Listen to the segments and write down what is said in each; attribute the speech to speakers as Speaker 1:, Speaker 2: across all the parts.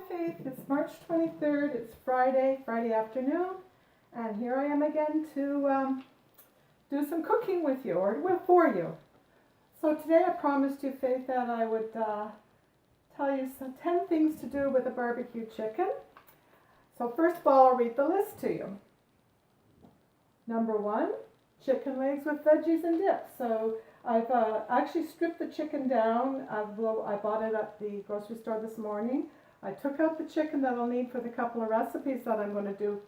Speaker 1: Faith, it's March 23rd, it's Friday afternoon, and here I am again to do some cooking with you, or for you. So today I promised you, Faith, that I would tell you some 10 things to do with a barbecue chicken. So first of all, I'll read the list to you. Number 1, chicken legs with veggies and dip. So I've actually stripped the chicken down. I bought it at the grocery store this morning. I took out the chicken that I'll need for the couple of recipes that I'm going to do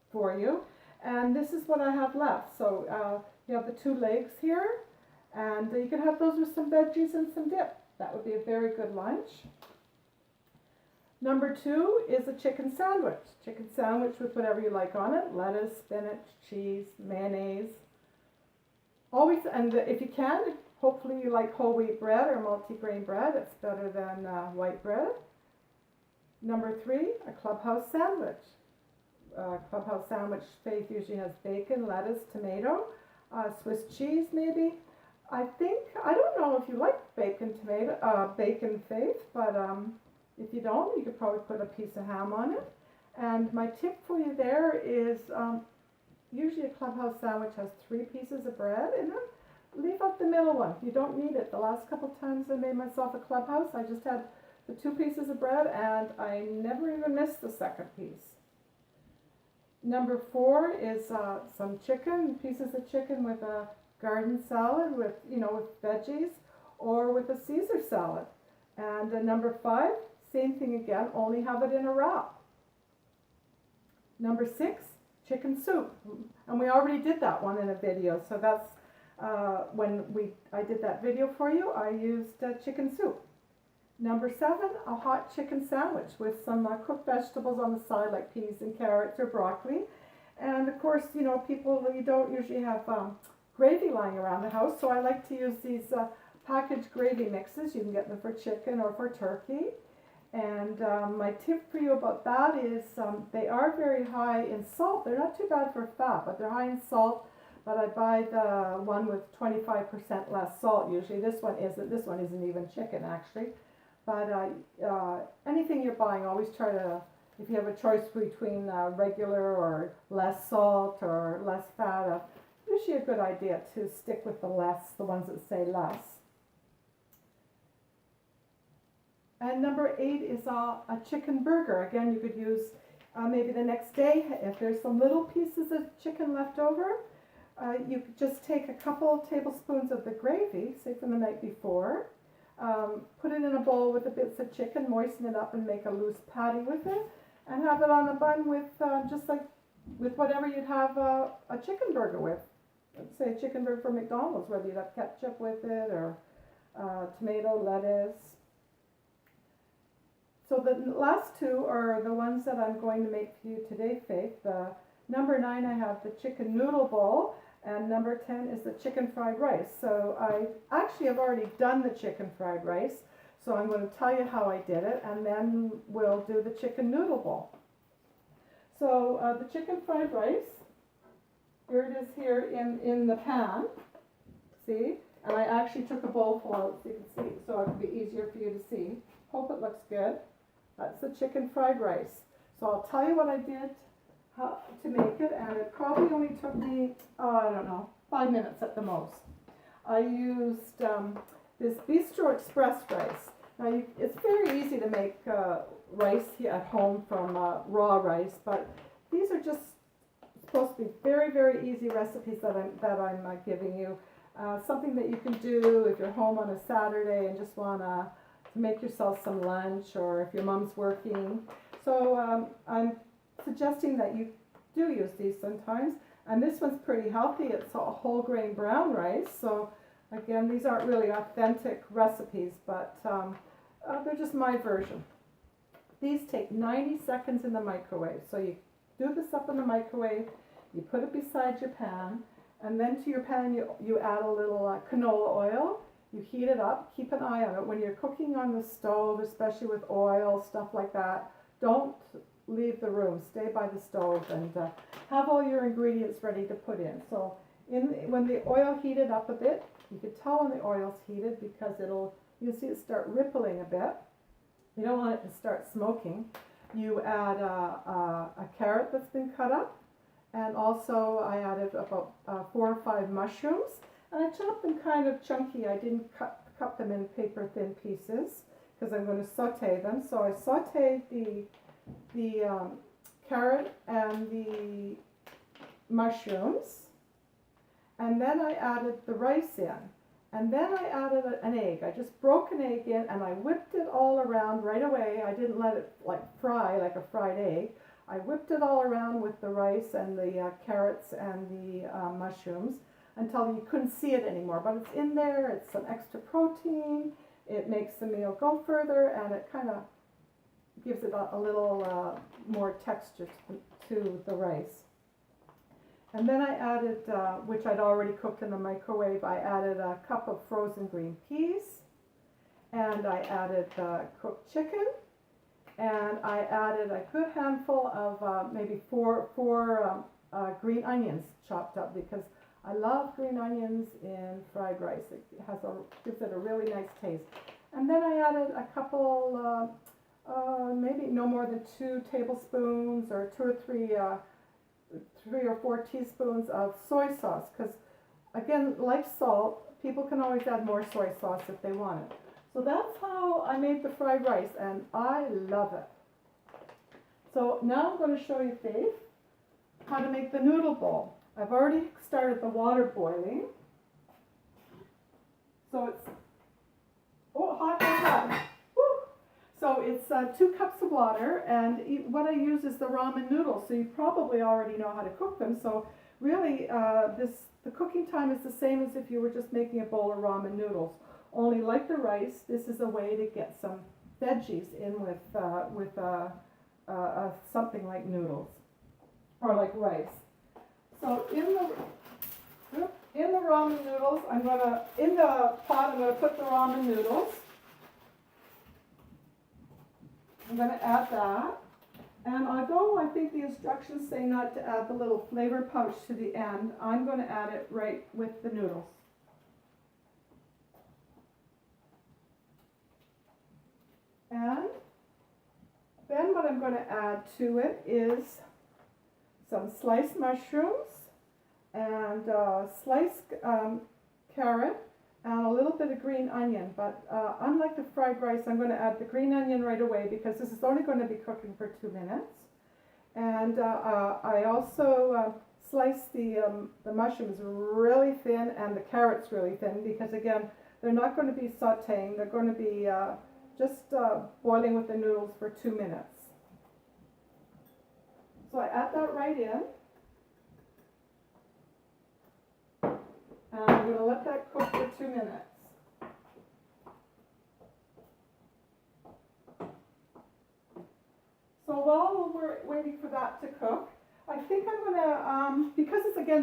Speaker 1: for you. And this is what I have left. So you have the 2 legs here. And you can have those with some veggies and some dip. That would be a very good lunch. Number 2 is a chicken sandwich. Chicken sandwich with whatever you like on it. Lettuce, spinach, cheese, mayonnaise. Always, and if you can, hopefully you like whole wheat bread or multigrain bread. It's better than white bread. Number 3, a clubhouse sandwich. Clubhouse sandwich, Faith usually has bacon, lettuce, tomato, Swiss cheese maybe. I don't know if you like bacon, Faith, but if you don't, you could probably put a piece of ham on it. And my tip for you there is usually a clubhouse sandwich has 3 pieces of bread in it. Leave out the middle one. You don't need it. The last couple times I made myself a clubhouse, I just had the 2 pieces of bread, and I never even missed the second piece. Number 4 is some chicken, pieces of chicken with a garden salad with veggies, or with a Caesar salad. And number 5, same thing again, only have it in a wrap. Number 6, chicken soup. And we already did that one in a video, so that's when I did that video for you, I used chicken soup. Number 7, a hot chicken sandwich with some cooked vegetables on the side, like peas and carrots or broccoli. And of course, people, you don't usually have gravy lying around the house, so I like to use these packaged gravy mixes. You can get them for chicken or for turkey. And my tip for you about that is they are very high in salt. They're not too bad for fat, but they're high in salt. But I buy the one with 25% less salt usually. This one isn't even chicken actually. But anything you're buying, always try to, if you have a choice between regular or less salt or less fat, usually a good idea to stick with the ones that say less. And number 8 is a chicken burger. Again, you could use maybe the next day, if there's some little pieces of chicken left over, you could just take a couple of tablespoons of the gravy, say from the night before, put it in a bowl with the bits of chicken, moisten it up and make a loose patty with it, and have it on a bun with just like with whatever you'd have a chicken burger with. Let's say a chicken burger from McDonald's, whether you'd have ketchup with it or tomato, lettuce. So the last 2 are the ones that I'm going to make for you today, Faith. Number 9, I have the chicken noodle bowl, and number 10 is the chicken fried rice. So I actually have already done the chicken fried rice, so I'm going to tell you how I did it, and then we'll do the chicken noodle bowl. So the chicken fried rice, here it is here in the pan, see? And I actually took a bowl full so you can see, so it would be easier for you to see. Hope it looks good. That's the chicken fried rice. So I'll tell you what I did to make it, and it probably only took me, I don't know, 5 minutes at the most. I used this Bistro Express rice. Now it's very easy to make rice here at home from raw rice, but these are just supposed to be very, very easy recipes that I'm giving you. Something that you can do if you're home on a Saturday and just want to make yourself some lunch, or if your mom's working. So I'm suggesting that you do use these sometimes. And this one's pretty healthy. It's a whole grain brown rice. So again, these aren't really authentic recipes, but they're just my version. These take 90 seconds in the microwave. So you do this up in the microwave, you put it beside your pan, and then to your pan you add a little canola oil. You heat it up, keep an eye on it. When you're cooking on the stove, especially with oil, stuff like that, don't leave the room. Stay by the stove and have all your ingredients ready to put in. So when the oil heated up a bit, you can tell when the oil's heated because you'll see it start rippling a bit. You don't want it to start smoking. you add a carrot that's been cut up, and also I added about 4 or 5 mushrooms, and I chopped them kind of chunky. I didn't cut them in paper thin pieces because I'm going to saute them. So I sauteed the carrot and the mushrooms, and then I added the rice in, and then I added an egg. I just broke an egg in and I whipped it all around right away. I didn't let it like fry like a fried egg. I whipped it all around with the rice and the carrots and the mushrooms until you couldn't see it anymore. But it's in there, it's some extra protein, it makes the meal go further, and it kind of gives it a little more texture to the rice. And then I added, which I'd already cooked in the microwave, I added a cup of frozen green peas, and I added cooked chicken, and I added a good handful of maybe four green onions chopped up, because I love green onions in fried rice. It gives it a really nice taste. And then I added a couple, maybe no more than 2 tablespoons or 2 or 3 or 4 teaspoons of soy sauce, because again, like salt, people can always add more soy sauce if they want it. So that's how I made the fried rice, and I love it. So now I'm going to show you, Faith, how to make the noodle bowl. I've already started the water boiling. So it's, hot. Woo. So it's 2 cups of water, and what I use is the ramen noodles. So you probably already know how to cook them. So really, the cooking time is the same as if you were just making a bowl of ramen noodles. Only like the rice, this is a way to get some veggies in with something like noodles or like rice. So in the ramen noodles, in the pot, I'm gonna put the ramen noodles. I'm gonna add that. And although I think the instructions say not to add the little flavor pouch to the end, I'm gonna add it right with the noodles. And then what I'm going to add to it is some sliced mushrooms and sliced carrot and a little bit of green onion. But unlike the fried rice, I'm going to add the green onion right away because this is only going to be cooking for 2 minutes. And I also sliced the mushrooms really thin and the carrots really thin because, again, they're not going to be sauteing. They're going to be just boiling with the noodles for 2 minutes. So I add that right in. And I'm going to let that cook for 2 minutes. So while we're waiting for that to cook, I think I'm going to,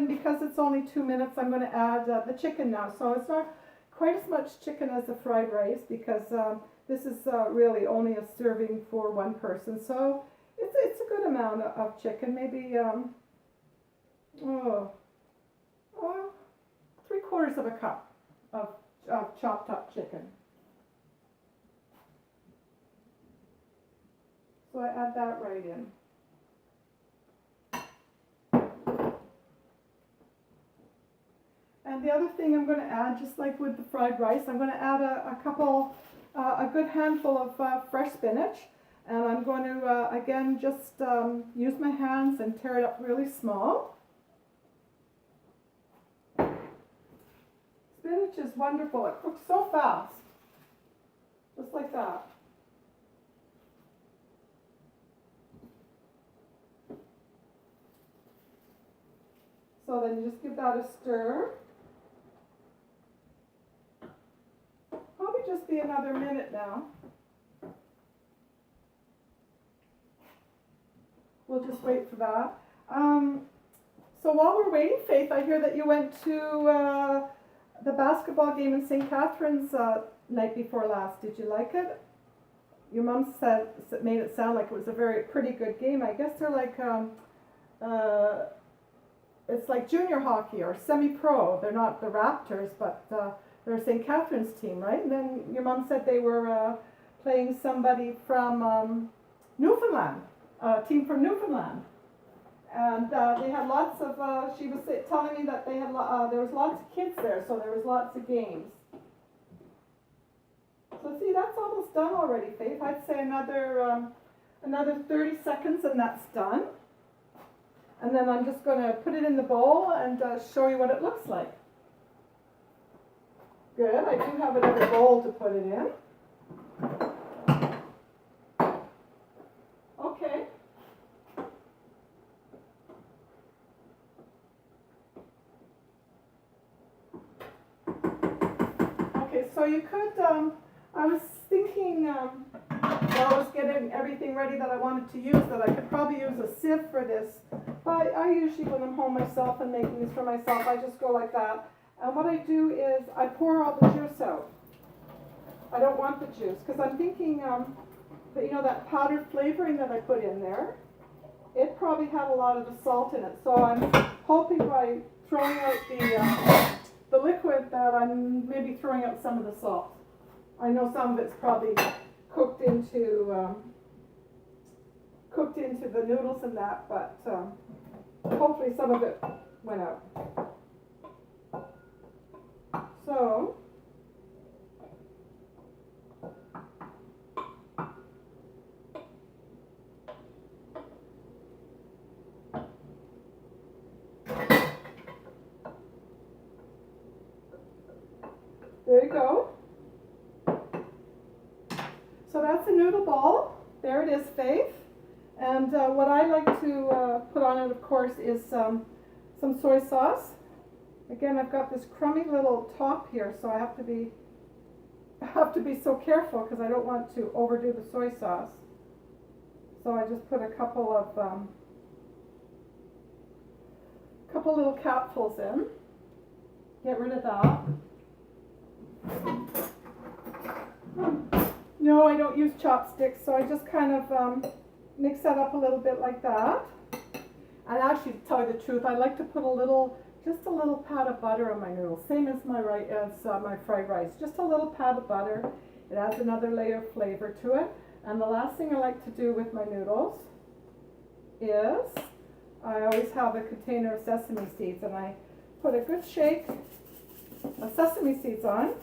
Speaker 1: because it's only 2 minutes, I'm going to add the chicken now. So it's not quite as much chicken as the fried rice because this is really only a serving for 1 person. So it's a good amount of chicken, maybe 3/4 of a cup of chopped up chicken. So I add that right in. And the other thing I'm going to add, just like with the fried rice, I'm going to add a good handful of fresh spinach. And I'm going to, again, just use my hands and tear it up really small. Spinach is wonderful. It cooks so fast. Just like that. So then you just give that a stir. Probably just be another minute now. We'll just wait for that. So while we're waiting, Faith, I hear that you went to the basketball game in St. Catharines night before last. Did you like it? Your mom made it sound like it was a very pretty good game. I guess they're like it's like junior hockey or semi-pro. They're not the Raptors, but they're St. Catharines team, right? And then your mom said they were playing somebody from Newfoundland, a team from Newfoundland. And they had lots of, she was telling me that they had, there was lots of kids there, so there was lots of games. So see, that's almost done already, Faith. I'd say another 30 seconds and that's done. And then I'm just going to put it in the bowl and show you what it looks like. Good, I do have another bowl to put it in. Okay. Okay, so you could, I was thinking, while I was getting everything ready that I wanted to use, that I could probably use a sieve for this. But I usually, when I'm home myself and making this for myself, I just go like that. And what I do is I pour all the juice out. I don't want the juice, because I'm thinking that, you know, that powdered flavoring that I put in there, it probably had a lot of the salt in it. So I'm hoping by throwing out the liquid that I'm maybe throwing out some of the salt. I know some of it's probably cooked into the noodles and that, but hopefully some of it went out. So there you go. So that's a noodle ball. There it is, Faith. And what I like to put on it, of course, is some soy sauce. Again, I've got this crummy little top here, so I have to be so careful because I don't want to overdo the soy sauce. So I just put a couple little capfuls in. Get rid of that. No, I don't use chopsticks, so I just kind of mix that up a little bit like that. And actually, to tell you the truth, I like to put just a little pat of butter on my noodles, same as my fried rice. Just a little pat of butter. It adds another layer of flavor to it. And the last thing I like to do with my noodles is I always have a container of sesame seeds, and I put a good shake of sesame seeds on.